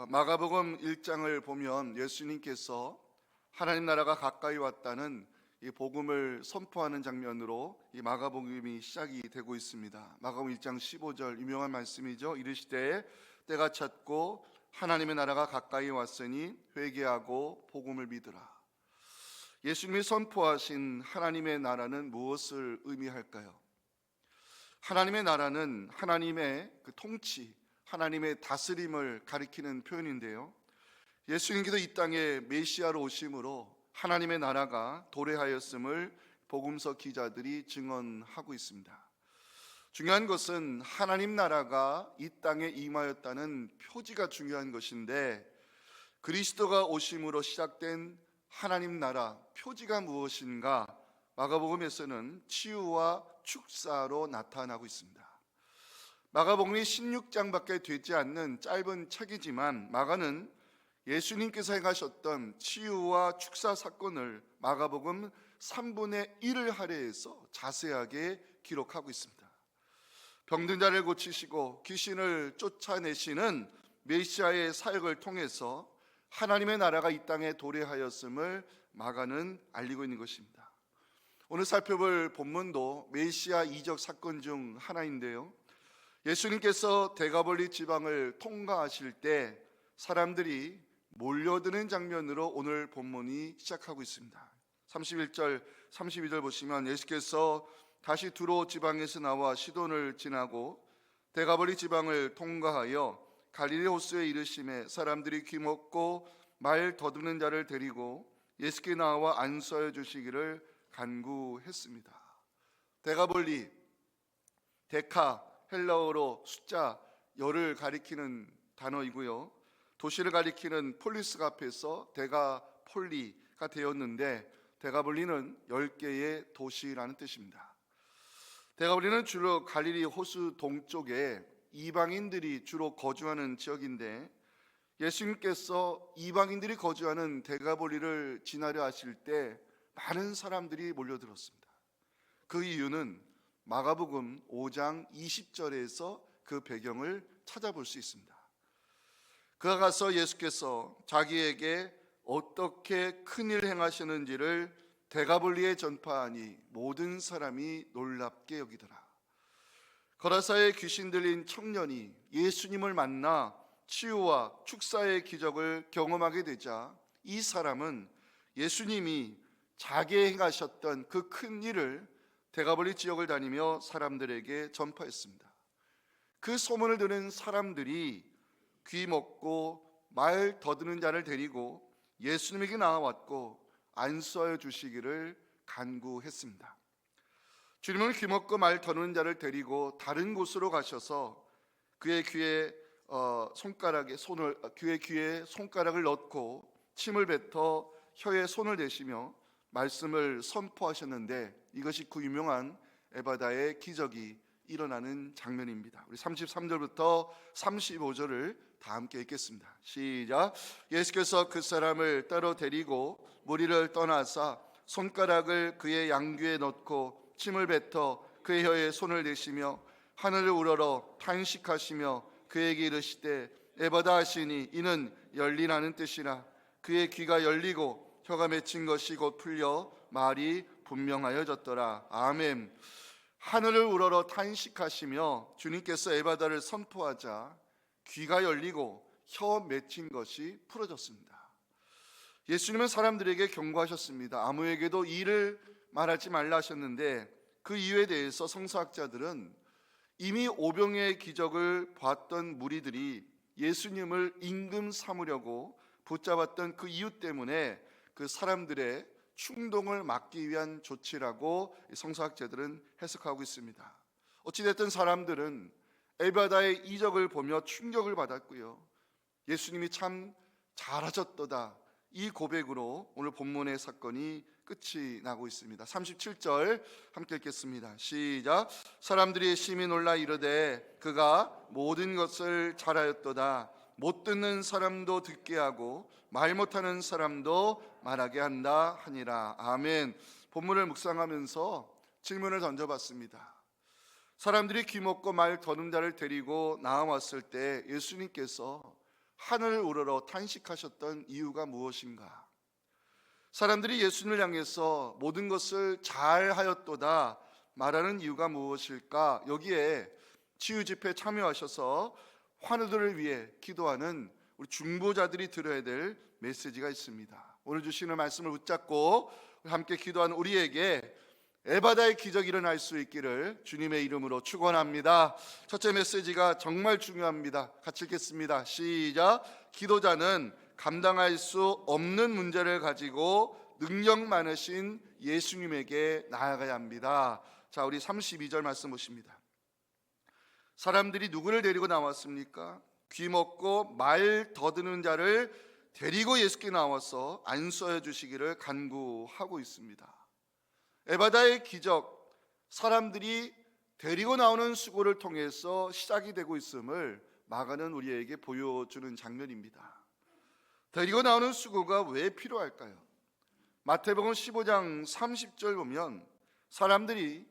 마가복음 1장을 보면 예수님께서 하나님 나라가 가까이 왔다는 이 복음을 선포하는 장면으로 이 마가복음이 시작이 되고 있습니다. 마가복음 1장 15절 유명한 말씀이죠. 이르시되 때가 찼고 하나님의 나라가 가까이 왔으니 회개하고 복음을 믿으라. 예수님이 선포하신 하나님의 나라는 무엇을 의미할까요? 하나님의 나라는 하나님의 그 통치, 하나님의 다스림을 가리키는 표현인데요, 예수님께서 이 땅에 메시아로 오심으로 하나님의 나라가 도래하였음을 복음서 기자들이 증언하고 있습니다. 중요한 것은 하나님 나라가 이 땅에 임하였다는 표지가 중요한 것인데, 그리스도가 오심으로 시작된 하나님 나라 표지가 무엇인가? 마가복음에서는 치유와 축사로 나타나고 있습니다. 마가복음이 16장밖에 되지 않는 짧은 책이지만 마가는 예수님께서 행하셨던 치유와 축사 사건을 마가복음 3분의 1을 할애해서 자세하게 기록하고 있습니다. 병든 자를 고치시고 귀신을 쫓아내시는 메시아의 사역을 통해서 하나님의 나라가 이 땅에 도래하였음을 마가는 알리고 있는 것입니다. 오늘 살펴볼 본문도 메시아 이적 사건 중 하나인데요, 예수님께서 대가볼리 지방을 통과하실 때 사람들이 몰려드는 장면으로 오늘 본문이 시작하고 있습니다. 31절 32절 보시면 예수께서 다시 두로 지방에서 나와 시돈을 지나고 대가볼리 지방을 통과하여 갈릴리 호수에 이르심에 사람들이 귀먹고 말 더듬는 자를 데리고 예수께 나와 안수하여 주시기를 간구했습니다. 대가볼리, 데카, 헬라어로 숫자 열을 가리키는 단어이고요, 도시를 가리키는 폴리스가 앞에서 데가폴리가 되었는데 데가볼리는 10개의 도시라는 뜻입니다. 데가볼리는 주로 갈릴리 호수 동쪽에 이방인들이 주로 거주하는 지역인데, 예수님께서 이방인들이 거주하는 데가볼리를 지나려 하실 때 많은 사람들이 몰려들었습니다. 그 이유는 마가복음 5장 20절에서 그 배경을 찾아볼 수 있습니다. 그가 가서 예수께서 자기에게 어떻게 큰일 행하시는지를 데가볼리에 전파하니 모든 사람이 놀랍게 여기더라. 거라사의 귀신 들린 청년이 예수님을 만나 치유와 축사의 기적을 경험하게 되자 이 사람은 예수님이 자기에 행하셨던 그 큰 일을 데가볼리 지역을 다니며 사람들에게 전파했습니다. 그 소문을 들은 사람들이 귀 먹고 말 더듬는 자를 데리고 예수님에게 나와왔고 안수하여 주시기를 간구했습니다. 주님은 귀 먹고 말 더듬는 자를 데리고 다른 곳으로 가셔서 그의 귀에 손가락을 넣고 침을 뱉어 혀에 손을 대시며 말씀을 선포하셨는데, 이것이 그 유명한 에바다의 기적이 일어나는 장면입니다. 우리 33절부터 35절을 다 함께 읽겠습니다. 시작. 예수께서 그 사람을 따로 데리고 무리를 떠나사 손가락을 그의 양귀에 넣고 침을 뱉어 그의 혀에 손을 대시며 하늘을 우러러 탄식하시며 그에게 이르시되 에바다 하시니 이는 열리라는 뜻이라. 그의 귀가 열리고 혀가 맺힌 것이 곧 풀려 말이 분명하여졌더라. 아멘. 하늘을 우러러 탄식하시며 주님께서 에바다를 선포하자 귀가 열리고 혀 맺힌 것이 풀어졌습니다. 예수님은 사람들에게 경고하셨습니다. 아무에게도 이 일을 말하지 말라 하셨는데, 그 이유에 대해서 성서학자들은 이미 오병의 기적을 봤던 무리들이 예수님을 임금 삼으려고 붙잡았던 그 이유 때문에 그 사람들의 충동을 막기 위한 조치라고 성서학자들은 해석하고 있습니다. 어찌됐든 사람들은 에바다의 이적을 보며 충격을 받았고요, 예수님이 참 잘하셨도다, 이 고백으로 오늘 본문의 사건이 끝이 나고 있습니다. 37절 함께 읽겠습니다. 시작. 사람들이 심히 놀라 이르되 그가 모든 것을 잘하였도다. 못 듣는 사람도 듣게 하고 말 못하는 사람도 말하게 한다 하니라. 아멘. 본문을 묵상하면서 질문을 던져봤습니다. 사람들이 귀 먹고 말 더는 자를 데리고 나와왔을 때 예수님께서 하늘 우러러 탄식하셨던 이유가 무엇인가? 사람들이 예수님을 향해서 모든 것을 잘하였도다 말하는 이유가 무엇일까? 여기에 치유 집회에 참여하셔서 환우들을 위해 기도하는 우리 중보자들이 들어야 될 메시지가 있습니다. 오늘 주시는 말씀을 붙잡고 함께 기도하는 우리에게 에바다의 기적이 일어날 수 있기를 주님의 이름으로 축원합니다. 첫째 메시지가 정말 중요합니다. 같이 읽겠습니다. 시작. 기도자는 감당할 수 없는 문제를 가지고 능력 많으신 예수님에게 나아가야 합니다. 자, 우리 32절 말씀 보십니다. 사람들이 누구를 데리고 나왔습니까? 귀먹고 말 더드는 자를 데리고 예수께 나와서 안수하여 주시기를 간구하고 있습니다. 에바다의 기적, 사람들이 데리고 나오는 수고를 통해서 시작이 되고 있음을 마가는 우리에게 보여주는 장면입니다. 데리고 나오는 수고가 왜 필요할까요? 마태복음 15장 30절 보면 사람들이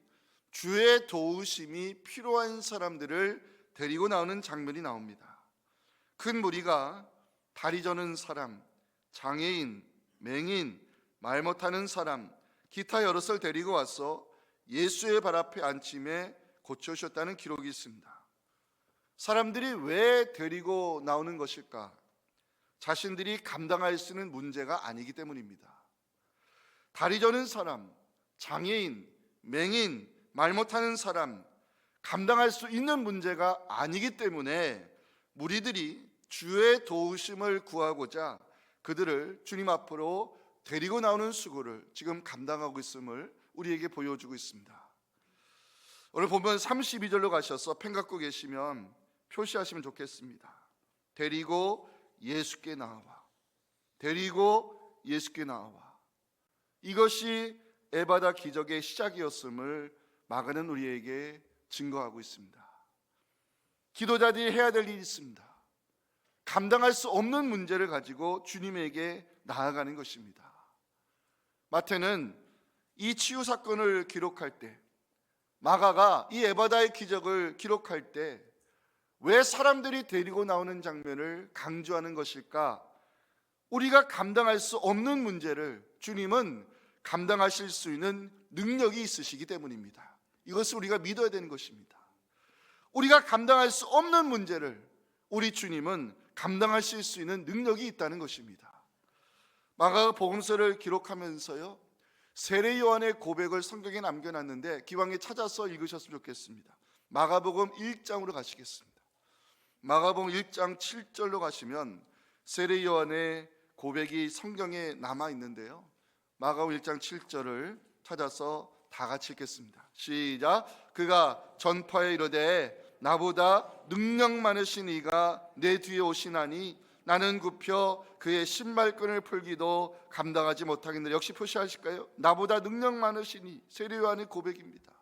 주의 도우심이 필요한 사람들을 데리고 나오는 장면이 나옵니다. 큰 무리가 다리 저는 사람, 장애인, 맹인, 말 못하는 사람, 기타 여럿을 데리고 와서 예수의 발 앞에 앉힘에 고쳐주셨다는 기록이 있습니다. 사람들이 왜 데리고 나오는 것일까? 자신들이 감당할 수 있는 문제가 아니기 때문입니다. 다리 저는 사람, 장애인, 맹인, 말 못하는 사람, 감당할 수 있는 문제가 아니기 때문에 무리들이 주의 도우심을 구하고자 그들을 주님 앞으로 데리고 나오는 수고를 지금 감당하고 있음을 우리에게 보여주고 있습니다. 오늘 보면 32절로 가셔서 펜 갖고 계시면 표시하시면 좋겠습니다. 데리고 예수께 나와. 데리고 예수께 나와. 이것이 에바다 기적의 시작이었음을 마가는 우리에게 증거하고 있습니다. 기도자들이 해야 될 일이 있습니다. 감당할 수 없는 문제를 가지고 주님에게 나아가는 것입니다. 마태는 이 치유 사건을 기록할 때, 마가가 이 에바다의 기적을 기록할 때 왜 사람들이 데리고 나오는 장면을 강조하는 것일까? 우리가 감당할 수 없는 문제를 주님은 감당하실 수 있는 능력이 있으시기 때문입니다. 이것을 우리가 믿어야 되는 것입니다. 우리가 감당할 수 없는 문제를 우리 주님은 감당하실 수 있는 능력이 있다는 것입니다. 마가가 복음서를 기록하면서요, 세례 요한의 고백을 성경에 남겨놨는데 기왕에 찾아서 읽으셨으면 좋겠습니다. 마가복음 1장으로 가시겠습니다. 마가복음 1장 7절로 가시면 세례 요한의 고백이 성경에 남아 있는데요, 마가복음 1장 7절을 찾아서 다 같이 읽겠습니다. 시작. 그가 전파에 이르되 나보다 능력 많으신 이가 내 뒤에 오시나니 나는 굽혀 그의 신발끈을 풀기도 감당하지 못하겠느라. 역시 표시하실까요? 나보다 능력 많으신 이, 세례 요한의 고백입니다.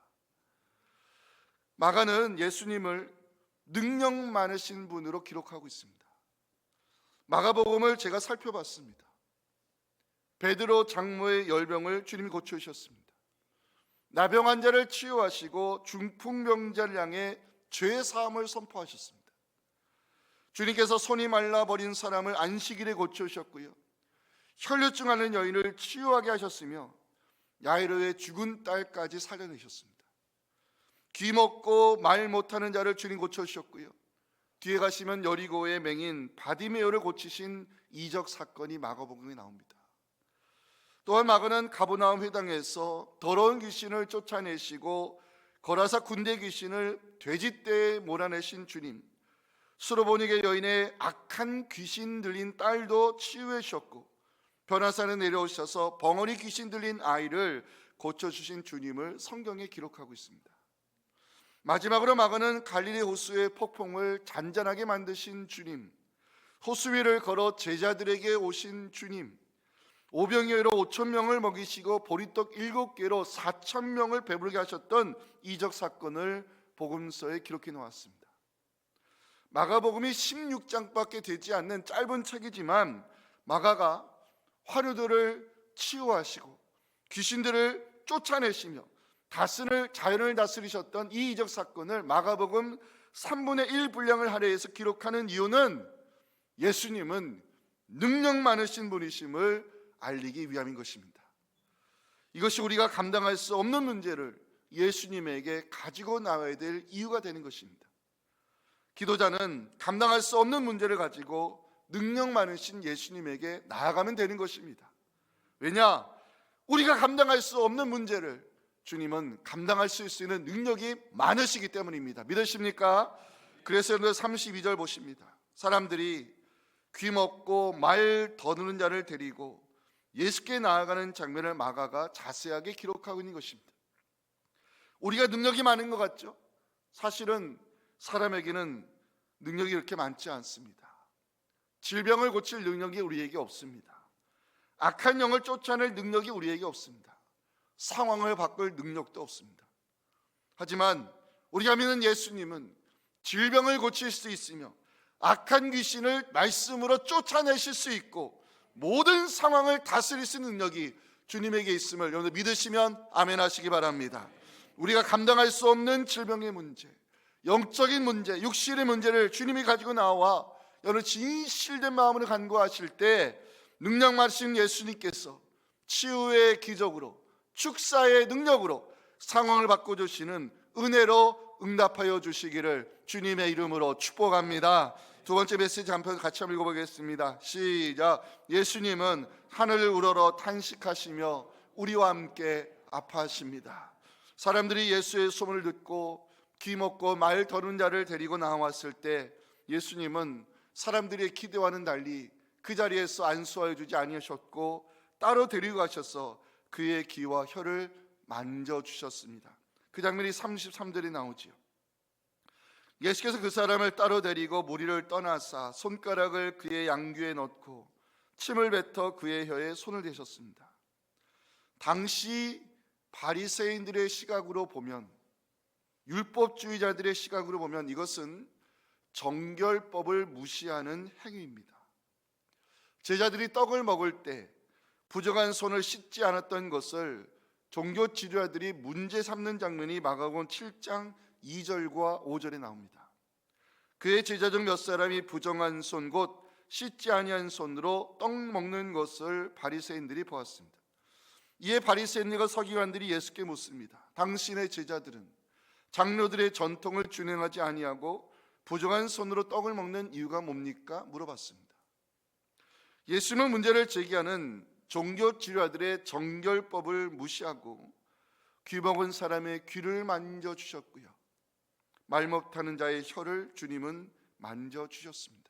마가는 예수님을 능력 많으신 분으로 기록하고 있습니다. 마가복음을 제가 살펴봤습니다. 베드로 장모의 열병을 주님이 고쳐주셨습니다. 나병 환자를 치유하시고 중풍병자를 향해 죄 사함을 선포하셨습니다. 주님께서 손이 말라버린 사람을 안식일에 고쳐주셨고요, 혈류증 앓는 여인을 치유하게 하셨으며 야이로의 죽은 딸까지 살려내셨습니다. 귀 먹고 말 못하는 자를 주님 고쳐주셨고요, 뒤에 가시면 여리고의 맹인 바디메오를 고치신 이적 사건이 마가복음에 나옵니다. 또한 마가는 가버나움 회당에서 더러운 귀신을 쫓아내시고 거라사 군대 귀신을 돼지떼에 몰아내신 주님, 수로보니게 여인의 악한 귀신 들린 딸도 치유해 주셨고 변화산에 내려오셔서 벙어리 귀신 들린 아이를 고쳐주신 주님을 성경에 기록하고 있습니다. 마지막으로 마가는 갈릴리 호수의 폭풍을 잔잔하게 만드신 주님, 호수 위를 걸어 제자들에게 오신 주님, 오병이어로 5,000명을 먹이시고 보리떡 7개로 4,000명을 배부르게 하셨던 이적 사건을 복음서에 기록해 놓았습니다. 마가복음이 16장밖에 되지 않는 짧은 책이지만 마가가 화류들을 치유하시고 귀신들을 쫓아내시며 자연을 다스리셨던 이 이적 사건을 마가복음 3분의 1 분량을 할애해서 기록하는 이유는 예수님은 능력 많으신 분이심을 알리기 위함인 것입니다. 이것이 우리가 감당할 수 없는 문제를 예수님에게 가지고 나와야 될 이유가 되는 것입니다. 기도자는 감당할 수 없는 문제를 가지고 능력 많으신 예수님에게 나아가면 되는 것입니다. 왜냐? 우리가 감당할 수 없는 문제를 주님은 감당할 수 있는 능력이 많으시기 때문입니다. 믿으십니까? 그래서 32절 보십니다. 사람들이 귀먹고 말 더듬는 자를 데리고 예수께 나아가는 장면을 마가가 자세하게 기록하고 있는 것입니다. 우리가 능력이 많은 것 같죠? 사실은 사람에게는 능력이 이렇게 많지 않습니다. 질병을 고칠 능력이 우리에게 없습니다. 악한 영을 쫓아낼 능력이 우리에게 없습니다. 상황을 바꿀 능력도 없습니다. 하지만 우리가 믿는 예수님은 질병을 고칠 수 있으며 악한 귀신을 말씀으로 쫓아내실 수 있고 모든 상황을 다스릴 수 있는 능력이 주님에게 있음을 여러분 믿으시면 아멘 하시기 바랍니다. 우리가 감당할 수 없는 질병의 문제, 영적인 문제, 육신의 문제를 주님이 가지고 나와 여러분 진실된 마음으로 간구하실 때 능력 많으신 예수님께서 치유의 기적으로, 축사의 능력으로 상황을 바꿔주시는 은혜로 응답하여 주시기를 주님의 이름으로 축복합니다. 두 번째 메시지 한 편 같이 한번 읽어보겠습니다. 시작. 예수님은 하늘을 우러러 탄식하시며 우리와 함께 아파하십니다. 사람들이 예수의 소문을 듣고 귀먹고 말 더는 자를 데리고 나왔을 때 예수님은 사람들의 기대와는 달리 그 자리에서 안수하여 주지 아니하셨고 따로 데리고 가셔서 그의 귀와 혀를 만져주셨습니다. 그 장면이 33절에 나오지요. 예수께서 그 사람을 따로 데리고 무리를 떠나사 손가락을 그의 양귀에 넣고 침을 뱉어 그의 혀에 손을 대셨습니다. 당시 바리새인들의 시각으로 보면, 율법주의자들의 시각으로 보면 이것은 정결법을 무시하는 행위입니다. 제자들이 떡을 먹을 때 부정한 손을 씻지 않았던 것을 종교 지도자들이 문제 삼는 장면이 마가복음 7장 2절과 5절에 나옵니다. 그의 제자 중 몇 사람이 부정한 손 곧 씻지 아니한 손으로 떡 먹는 것을 바리새인들이 보았습니다. 이에 바리새인과 서기관들이 예수께 묻습니다. 당신의 제자들은 장로들의 전통을 준행하지 아니하고 부정한 손으로 떡을 먹는 이유가 뭡니까? 물어봤습니다. 예수는 문제를 제기하는 종교 지도자들의 정결법을 무시하고 귀먹은 사람의 귀를 만져주셨고요, 말 못하는 자의 혀를 주님은 만져주셨습니다.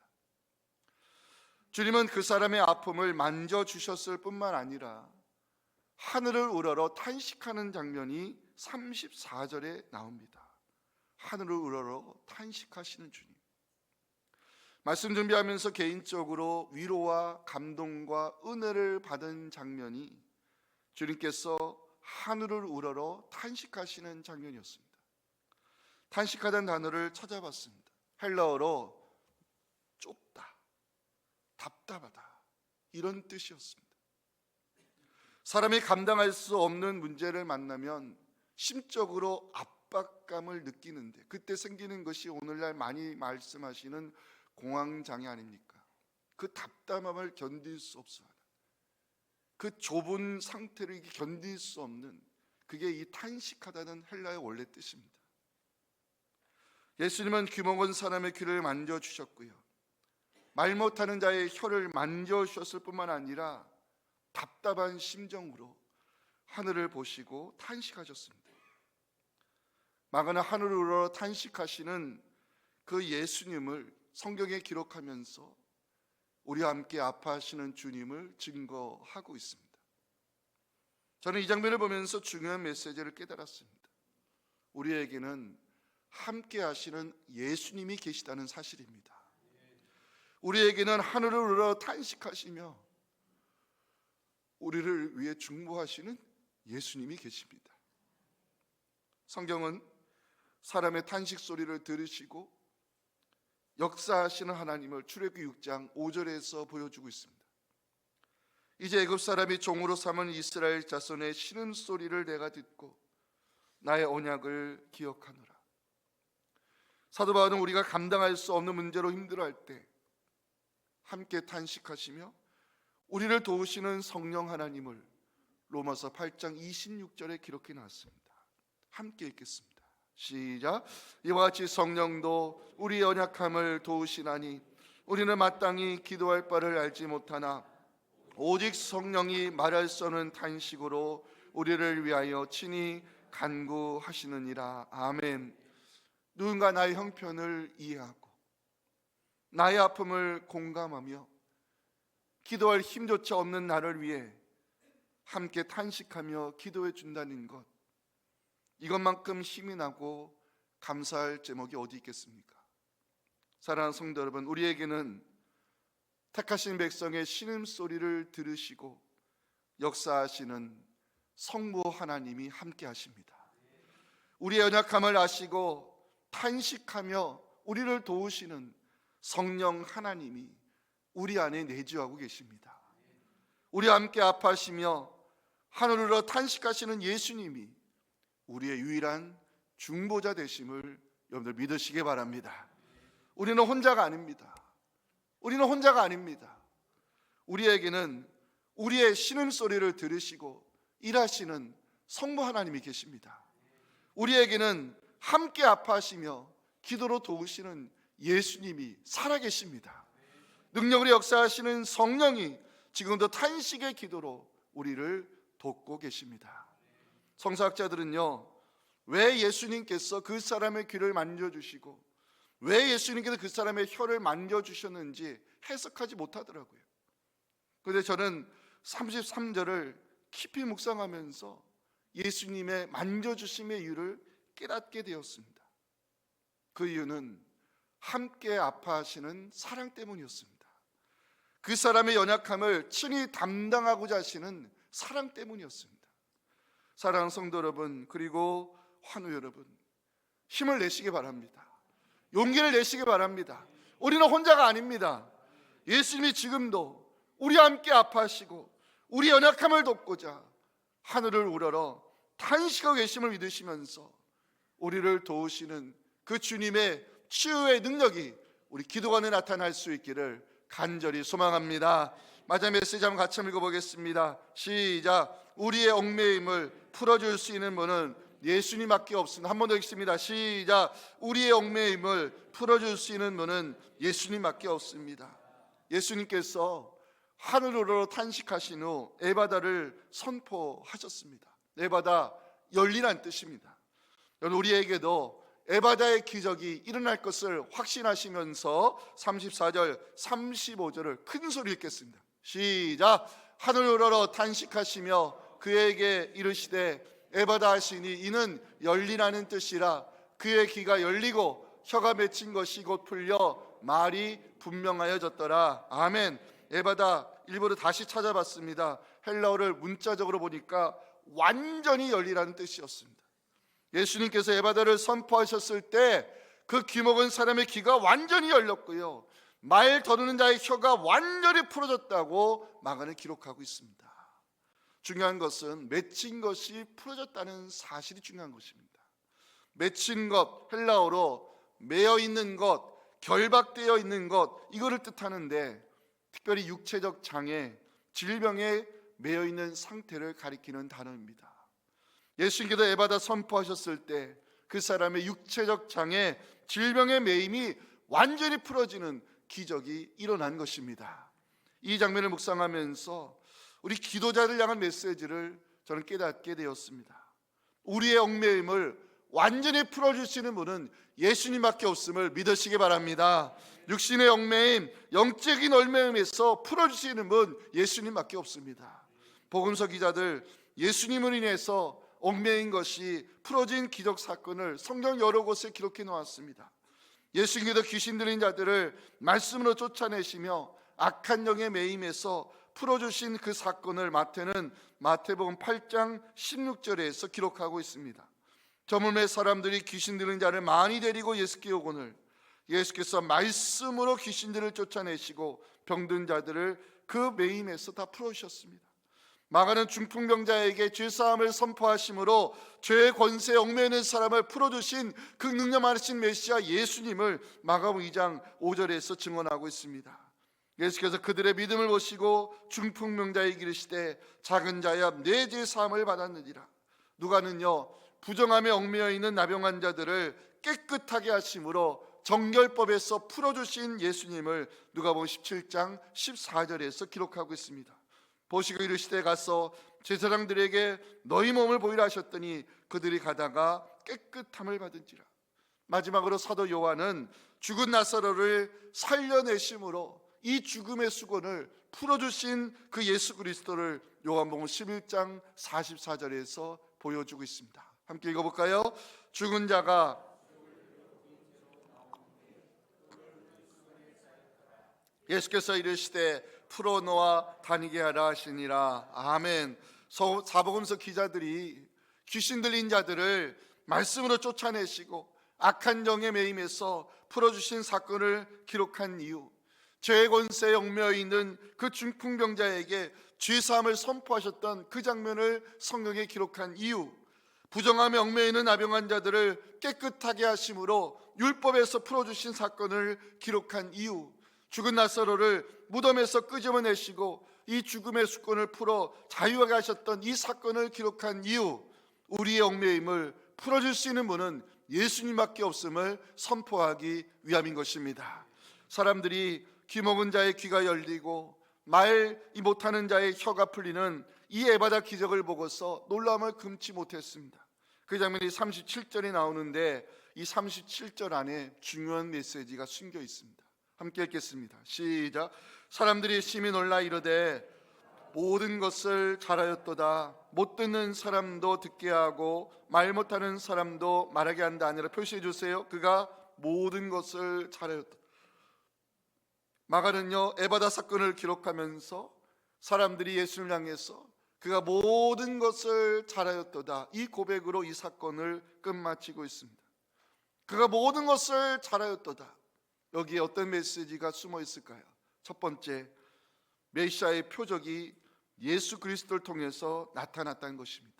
주님은 그 사람의 아픔을 만져주셨을 뿐만 아니라 하늘을 우러러 탄식하는 장면이 34절에 나옵니다. 하늘을 우러러 탄식하시는 주님. 말씀 준비하면서 개인적으로 위로와 감동과 은혜를 받은 장면이 주님께서 하늘을 우러러 탄식하시는 장면이었습니다. 탄식하다는 단어를 찾아봤습니다. 헬라어로 좁다, 답답하다 이런 뜻이었습니다. 사람이 감당할 수 없는 문제를 만나면 심적으로 압박감을 느끼는데 그때 생기는 것이 오늘날 많이 말씀하시는 공황장애 아닙니까? 그 답답함을 견딜 수 없어 하는, 그 좁은 상태를 견딜 수 없는, 그게 이 탄식하다는 헬라의 원래 뜻입니다. 예수님은 귀먹은 사람의 귀를 만져주셨고요, 말 못하는 자의 혀를 만져주셨을 뿐만 아니라 답답한 심정으로 하늘을 보시고 탄식하셨습니다. 마가는 하늘을 우러러 탄식하시는 그 예수님을 성경에 기록하면서 우리와 함께 아파하시는 주님을 증거하고 있습니다. 저는 이 장면을 보면서 중요한 메시지를 깨달았습니다. 우리에게는 함께 하시는 예수님이 계시다는 사실입니다. 우리에게는 하늘을 우러러 탄식하시며 우리를 위해 중보하시는 예수님이 계십니다. 성경은 사람의 탄식 소리를 들으시고 역사하시는 하나님을 출애굽기 6장 5절에서 보여주고 있습니다. 이제 애굽 사람이 종으로 삼은 이스라엘 자손의 신음소리를 내가 듣고 나의 언약을 기억하노라. 사도 바울은 우리가 감당할 수 없는 문제로 힘들어할 때 함께 탄식하시며 우리를 도우시는 성령 하나님을 로마서 8장 26절에 기록해 놨습니다. 함께 읽겠습니다. 시작. 이와 같이 성령도 우리 연약함을 도우시나니 우리는 마땅히 기도할 바를 알지 못하나 오직 성령이 말할 수 없는 탄식으로 우리를 위하여 친히 간구하시느니라. 아멘. 누군가 나의 형편을 이해하고 나의 아픔을 공감하며 기도할 힘조차 없는 나를 위해 함께 탄식하며 기도해 준다는 것, 이것만큼 힘이 나고 감사할 제목이 어디 있겠습니까? 사랑하는 성도 여러분, 우리에게는 택하신 백성의 신음소리를 들으시고 역사하시는 성부 하나님이 함께 하십니다. 우리의 연약함을 아시고 탄식하며 우리를 도우시는 성령 하나님이 우리 안에 내주하고 계십니다. 우리와 함께 아파하시며 하늘으로 탄식하시는 예수님이 우리의 유일한 중보자 되심을 여러분들 믿으시기 바랍니다. 우리는 혼자가 아닙니다. 우리는 혼자가 아닙니다. 우리에게는 우리의 신음소리를 들으시고 일하시는 성부 하나님이 계십니다. 우리에게는 함께 아파하시며 기도로 도우시는 예수님이 살아계십니다. 능력으로 역사하시는 성령이 지금도 탄식의 기도로 우리를 돕고 계십니다. 성서학자들은요, 왜 예수님께서 그 사람의 귀를 만져주시고 왜 예수님께서 그 사람의 혀를 만져주셨는지 해석하지 못하더라고요. 그런데 저는 33절을 깊이 묵상하면서 예수님의 만져주심의 이유를 깨닫게 되었습니다. 그 이유는 함께 아파하시는 사랑 때문이었습니다. 그 사람의 연약함을 친히 담당하고자 하시는 사랑 때문이었습니다. 사랑하는 성도 여러분, 그리고 환우 여러분, 힘을 내시기 바랍니다. 용기를 내시기 바랍니다. 우리는 혼자가 아닙니다. 예수님이 지금도 우리와 함께 아파하시고 우리 연약함을 돕고자 하늘을 우러러 탄식하고 계심을 믿으시면서 우리를 도우시는 그 주님의 치유의 능력이 우리 기도관에 나타날 수 있기를 간절히 소망합니다. 마지막 메시지 한번 같이 읽어보겠습니다. 시작. 우리의 얽매임을 풀어줄 수 있는 분은 예수님밖에 없습니다. 한 번 더 읽습니다. 시작. 우리의 얽매임을 풀어줄 수 있는 분은 예수님밖에 없습니다. 예수님께서 하늘으로 탄식하신 후 에바다를 선포하셨습니다. 에바다, 열리란 뜻입니다. 여러분, 우리에게도 에바다의 기적이 일어날 것을 확신하시면서 34절, 35절을 큰 소리 읽겠습니다. 시작. 하늘으로 탄식하시며 그에게 이르시되 에바다 하시니 이는 열리라는 뜻이라. 그의 귀가 열리고 혀가 맺힌 것이 곧 풀려 말이 분명하여졌더라. 아멘. 에바다 일부러 다시 찾아봤습니다. 헬라어를 문자적으로 보니까 완전히 열리라는 뜻이었습니다. 예수님께서 에바다를 선포하셨을 때 그 귀먹은 사람의 귀가 완전히 열렸고요, 말 더듬는 자의 혀가 완전히 풀어졌다고 마가는 기록하고 있습니다. 중요한 것은 맺힌 것이 풀어졌다는 사실이 중요한 것입니다. 맺힌 것, 헬라어로 매여 있는 것, 결박되어 있는 것, 이거를 뜻하는데 특별히 육체적 장애, 질병에 매여 있는 상태를 가리키는 단어입니다. 예수님께서 에바다 선포하셨을 때 그 사람의 육체적 장애, 질병의 매임이 완전히 풀어지는 기적이 일어난 것입니다. 이 장면을 묵상하면서 우리 기도자를 향한 메시지를 저는 깨닫게 되었습니다. 우리의 얽매임을 완전히 풀어주시는 분은 예수님밖에 없음을 믿으시기 바랍니다. 육신의 얽매임, 영적인 얽매임에서 풀어주시는 분 예수님밖에 없습니다. 복음서 기자들 예수님을 인해서 얽매인 것이 풀어진 기적 사건을 성경 여러 곳에 기록해 놓았습니다. 예수님께서 귀신 들린 자들을 말씀으로 쫓아내시며 악한 영의 매임에서 풀어주신 그 사건을 마태는 마태복음 8장 16절에서 기록하고 있습니다. 저물매 사람들이 귀신 들린 자를 많이 데리고 예수께 오거늘 예수께서 말씀으로 귀신들을 쫓아내시고 병든 자들을 그 매임에서 다 풀어주셨습니다. 마가는 중풍병자에게 죄사함을 선포하심으로 죄의 권세에 얽매이는 사람을 풀어주신 그 능력 많으신 메시아 예수님을 마가복음 2장 5절에서 증언하고 있습니다. 예수께서 그들의 믿음을 보시고 중풍병자에게 이르시되 작은 자야 내 죄 사함을 받았느니라. 누가는요 부정함에 얽매여 있는 나병 환자들을 깨끗하게 하심으로 정결법에서 풀어주신 예수님을 누가복음 17장 14절에서 기록하고 있습니다. 보시고 이르시되 가서 제사장들에게 너희 몸을 보이라 하셨더니 그들이 가다가 깨끗함을 받은지라. 마지막으로 사도 요한은 죽은 나사로를 살려내심으로 이 죽음의 수건을 풀어주신 그 예수 그리스도를 요한복음 11장 44절에서 보여주고 있습니다. 함께 읽어볼까요? 죽은 자가 예수께서 이르시되 풀어놓아 다니게 하라 하시니라. 아멘. 사복음서 기자들이 귀신 들린 자들을 말씀으로 쫓아내시고 악한 영에 매임해서 풀어주신 사건을 기록한 이유, 죄의 권세에 얽매여 있는 그 중풍병자에게 죄사함을 선포하셨던 그 장면을 성경에 기록한 이유, 부정함에 얽매여 있는 나병 환자들을 깨끗하게 하심으로 율법에서 풀어주신 사건을 기록한 이유, 죽은 나사로를 무덤에서 끄집어내시고 이 죽음의 수건을 풀어 자유하게 하셨던 이 사건을 기록한 이유, 우리의 얽매임을 풀어줄 수 있는 분은 예수님밖에 없음을 선포하기 위함인 것입니다. 사람들이 귀 먹은 자의 귀가 열리고 말이 못하는 자의 혀가 풀리는 이 에바다 기적을 보고서 놀라움을 금치 못했습니다. 그 장면이 37절에 나오는데 이 37절 안에 중요한 메시지가 숨겨 있습니다. 함께 읽겠습니다. 시작. 사람들이 심히 놀라 이르되 모든 것을 잘하였도다. 못 듣는 사람도 듣게 하고 말 못하는 사람도 말하게 한다 아니라 표시해 주세요. 그가 모든 것을 잘하였다. 마가는요 에바다 사건을 기록하면서 사람들이 예수를 향해서 그가 모든 것을 잘하였도다 이 고백으로 이 사건을 끝마치고 있습니다. 그가 모든 것을 잘하였도다. 여기에 어떤 메시지가 숨어 있을까요? 첫 번째, 메시아의 표적이 예수 그리스도를 통해서 나타났다는 것입니다.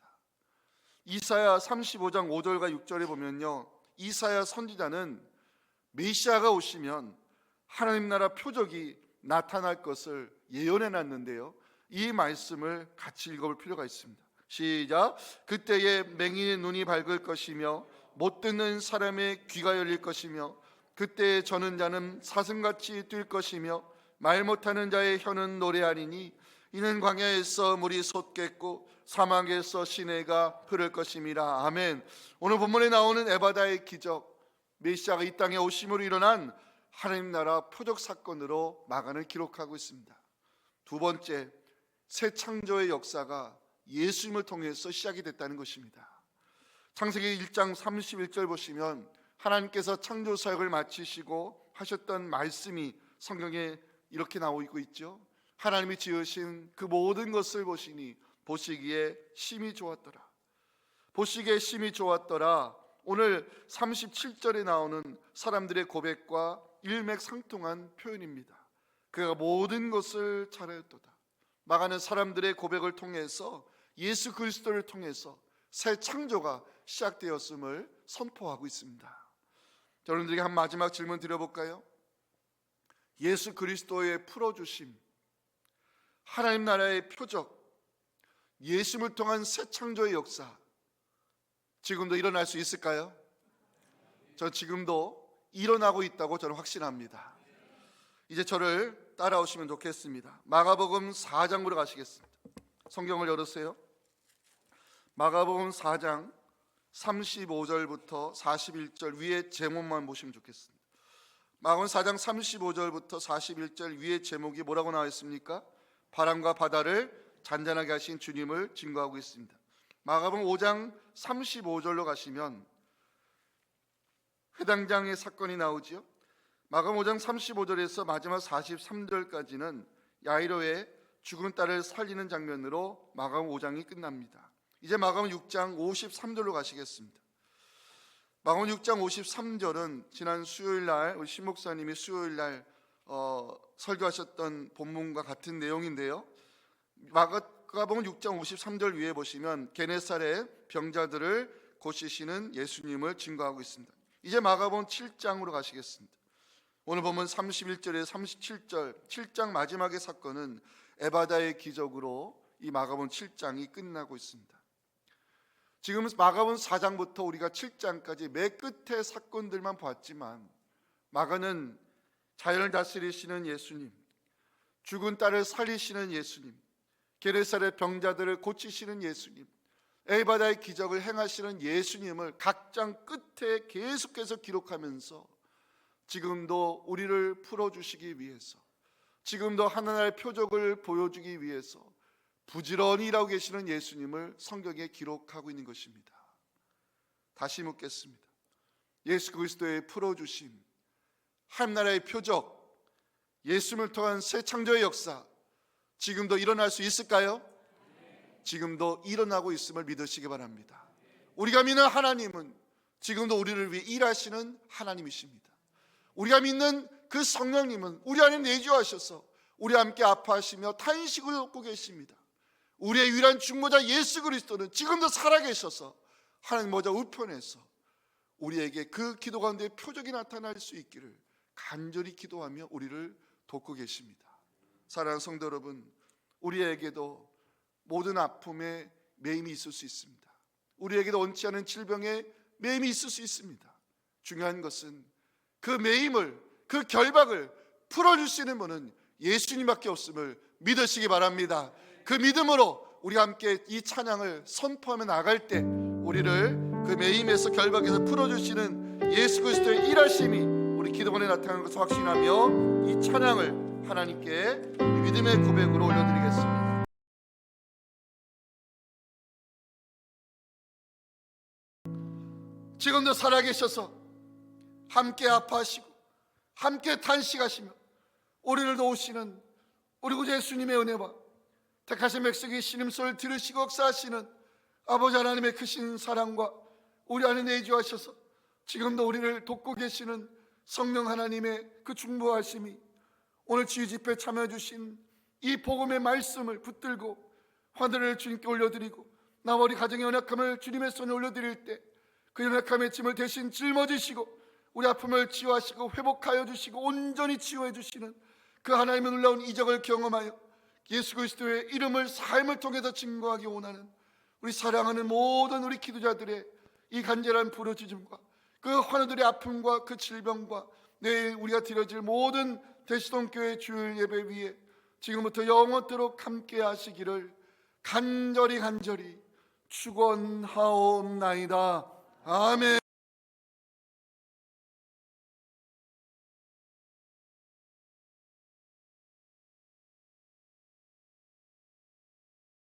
이사야 35장 5절과 6절에 보면요, 이사야 선지자는 메시아가 오시면 하나님 나라 표적이 나타날 것을 예언해 놨는데요, 이 말씀을 같이 읽어볼 필요가 있습니다. 시작. 그때에 맹인의 눈이 밝을 것이며 못 듣는 사람의 귀가 열릴 것이며 그때에 저는 자는 사슴같이 뛸 것이며 말 못하는 자의 혀는 노래하리니 이는 광야에서 물이 솟겠고 사막에서 시내가 흐를 것임이라. 아멘. 오늘 본문에 나오는 에바다의 기적, 메시아가 이 땅에 오심으로 일어난 하나님 나라 표적 사건으로 마가는 기록하고 있습니다. 두 번째, 새 창조의 역사가 예수님을 통해서 시작이 됐다는 것입니다. 창세기 1장 31절 보시면 하나님께서 창조 사역을 마치시고 하셨던 말씀이 성경에 이렇게 나오고 있죠. 하나님이 지으신 그 모든 것을 보시니 보시기에 심히 좋았더라. 보시기에 심히 좋았더라. 오늘 37절에 나오는 사람들의 고백과 일맥상통한 표현입니다. 그가 모든 것을 잘하였도다. 마가는 사람들의 고백을 통해서 예수 그리스도를 통해서 새 창조가 시작되었음을 선포하고 있습니다. 여러분들에게 한 마지막 질문 드려볼까요? 예수 그리스도의 풀어주심, 하나님 나라의 표적, 예수님을 통한 새 창조의 역사, 지금도 일어날 수 있을까요? 저 지금도 일어나고 있다고 저는 확신합니다. 이제 저를 따라오시면 좋겠습니다. 마가복음 4장으로 가시겠습니다. 성경을 열으세요. 마가복음 4장 35절부터 41절 위에 제목만 보시면 좋겠습니다. 마가복음 4장 35절부터 41절 위에 제목이 뭐라고 나와 있습니까? 바람과 바다를 잔잔하게 하신 주님을 증거하고 있습니다. 마가복음 5장 35절로 가시면 회당장의 사건이 나오지요. 마가복음 5장 35절에서 마지막 43절까지는 야이로의 죽은 딸을 살리는 장면으로 마가복음 5장이 끝납니다. 이제 마가복음 6장 53절로 가시겠습니다. 마가복음 6장 53절은 지난 수요일날 우리 신 목사님이 수요일날 설교하셨던 본문과 같은 내용인데요, 마가복음 6장 53절 위에 보시면 게네사렛 병자들을 고치시는 예수님을 증거하고 있습니다. 이제 마가복음 7장으로 가시겠습니다. 오늘 보면 31절에 37절 7장 마지막의 사건은 에바다의 기적으로 이 마가복음 7장이 끝나고 있습니다. 지금 마가복음 4장부터 우리가 7장까지 매 끝의 사건들만 봤지만 마가는 자연을 다스리시는 예수님, 죽은 딸을 살리시는 예수님, 게네사렛 병자들을 고치시는 예수님, 에바다의 기적을 행하시는 예수님을 각 장 끝에 계속해서 기록하면서 지금도 우리를 풀어주시기 위해서, 지금도 하나님의 표적을 보여주기 위해서 부지런히 일하고 계시는 예수님을 성경에 기록하고 있는 것입니다. 다시 묻겠습니다. 예수 그리스도의 풀어주심, 하나님의 표적, 예수님을 통한 새 창조의 역사 지금도 일어날 수 있을까요? 지금도 일어나고 있음을 믿으시기 바랍니다. 우리가 믿는 하나님은 지금도 우리를 위해 일하시는 하나님이십니다. 우리가 믿는 그 성령님은 우리 안에 내주하셔서 우리와 함께 아파하시며 탄식을 얻고 계십니다. 우리의 유일한 중보자 예수 그리스도는 지금도 살아계셔서 하나님 보좌 우편에서 우리에게 그 기도 가운데 표적이 나타날 수 있기를 간절히 기도하며 우리를 돕고 계십니다. 사랑하는 성도 여러분, 우리에게도 모든 아픔에 매임이 있을 수 있습니다. 우리에게도 원치 않은 질병에 매임이 있을 수 있습니다. 중요한 것은 그 매임을, 그 결박을 풀어줄 수 있는 분은 예수님밖에 없음을 믿으시기 바랍니다. 그 믿음으로 우리가 함께 이 찬양을 선포하며 나갈 때 우리를 그 매임에서 결박에서 풀어주시는 예수 그리스도의 일하심이 우리 기도원에 나타나는 것을 확신하며 이 찬양을 하나님께 믿음의 고백으로 올려드리겠습니다. 지금도 살아계셔서 함께 아파하시고 함께 탄식하시며 우리를 도우시는 우리 구주 예수님의 은혜와 택하신 백성의 신음소리를 들으시고 역사하시는 아버지 하나님의 크신 사랑과 우리 안에 내주하셔서 지금도 우리를 돕고 계시는 성령 하나님의 그 중보하심이 오늘 지휘집회에 참여해 주신 이 복음의 말씀을 붙들고 화들을 주님께 올려드리고 나와 우리 가정의 연약함을 주님의 손에 올려드릴 때 그 연약함의 짐을 대신 짊어지시고 우리 아픔을 치유하시고 회복하여 주시고 온전히 치유해 주시는 그 하나님의 놀라운 이적을 경험하여 예수 그리스도의 이름을 삶을 통해서 증거하기 원하는 우리 사랑하는 모든 우리 기도자들의 이 간절한 부르짖음과 그 환우들의 아픔과 그 질병과 내일 우리가 드려질 모든 대시동교회 주일 예배 위에 지금부터 영원토록 함께 하시기를 간절히 축원하옵나이다. 아멘.